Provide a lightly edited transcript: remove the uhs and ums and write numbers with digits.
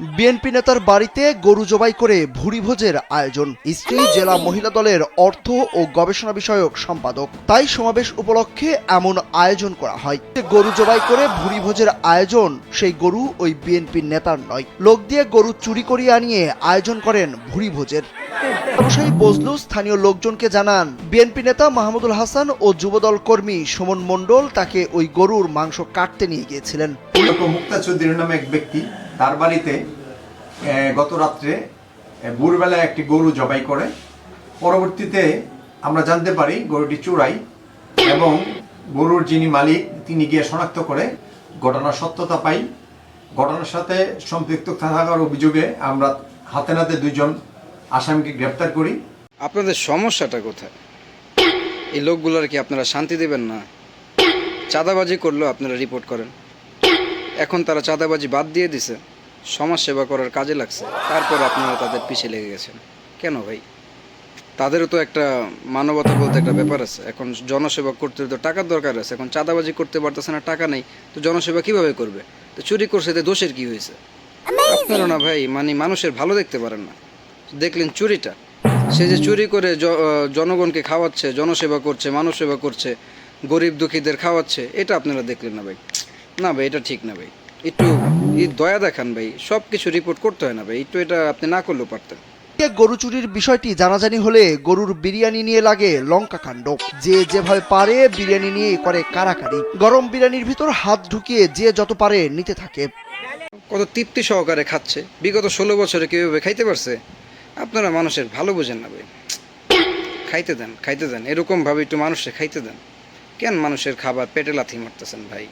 BNP নেতার বাড়িতে গরু জবাই করে ভুরিভোজের আয়োজন। স্ত্রী জেলা মহিলা দলের অর্থ ও গবেষণা বিষয়ক সম্পাদক। তাই সমাবেশ উপলক্ষে এমন আয়োজন করা হয়। গরু জবাই করে ভুরিভোজের আয়োজন সেই গরু ওই বিএনপি নেতার নয়, লোক দিয়ে গরু চুরি করিয়ে আনিয়ে আয়োজন করেন ভুরিভোজের। ব্যবসায়ী বজলু স্থানীয় লোকজনকে জানান, বিএনপি নেতা মাহমুদুল হাসান ও যুবদল কর্মী সুমন মণ্ডল তাকে ওই গরুর মাংস কাটতে নিয়ে গিয়েছিলেন। মুক্তা চৌধুরী নামে এক ব্যক্তি তার বাড়িতে গত রাত্রে ভোরবেলায় একটি গরু জবাই করে। পরবর্তীতে আমরা জানতে পারি গরুটি চোরাই এবং গরুর যিনি মালিক তিনি গিয়ে শনাক্ত করে ঘটনার সত্যতা পাই। ঘটনার সাথে সম্পৃক্ত থাকার অভিযোগে আমরা হাতে নাতে দুইজন আসামিকে গ্রেপ্তার করি। আপনাদের সমস্যাটা কোথায়? এই লোকগুলোর কি আপনারা শান্তি দেবেন না? চাঁদাবাজি করলেও আপনারা রিপোর্ট করেন। এখন তারা চাঁদাবাজি বাদ দিয়ে দিছে, সমাজ সেবা করার কাজে লাগছে, তারপর আপনারা তাদের পিছিয়ে লেগে গেছেন কেন ভাই? তাদেরও তো একটা মানবতা বলতে একটা ব্যাপার আছে। এখন জনসেবা করতে তো টাকার দরকার আছে। এখন চাঁদাবাজি করতে পারতেছে না, টাকা নেই, তো জনসেবা কিভাবে করবে? তো চুরি করছে, তো দোষের কি হয়েছে? আপনারা না ভাই মানুষের ভালো দেখতে পারেন না। দেখলেন চুরিটা, সে যে চুরি করে জনগণকে খাওয়াচ্ছে, জনসেবা করছে, মানুষ সেবা করছে, গরিব দুঃখীদের খাওয়াচ্ছে, এটা আপনারা দেখলেন না ভাই। না ভাই, এটা ঠিক না ভাই। একটু দয়া দেখান ভাই। সব কিছু রিপোর্ট করতে হয় না ভাই, একটু এটা আপনি না করলেও পারতেন। গরু চুরির বিষয়টি জানাজানি হলে গরুর বিরিয়ানি নিয়ে লাগে লঙ্কা কাণ্ড। যে যেভাবে পারে বিরিয়ানি নিয়ে করে কারাকারি। গরম বিরিয়ানির ভিতর হাত ঢুকিয়ে যে যত পারে নিতে থাকে। কত তৃপ্তি সহকারে খাচ্ছে। বিগত 16 বছরে কীভাবে খাইতে পারছে? আপনারা মানুষের ভালো বোঝেন না ভাই। খাইতে দেন, এরকম ভাবে একটু মানুষের খাইতে দেন। কেন মানুষের খাবার পেটে লাথি মারতেছেন ভাই?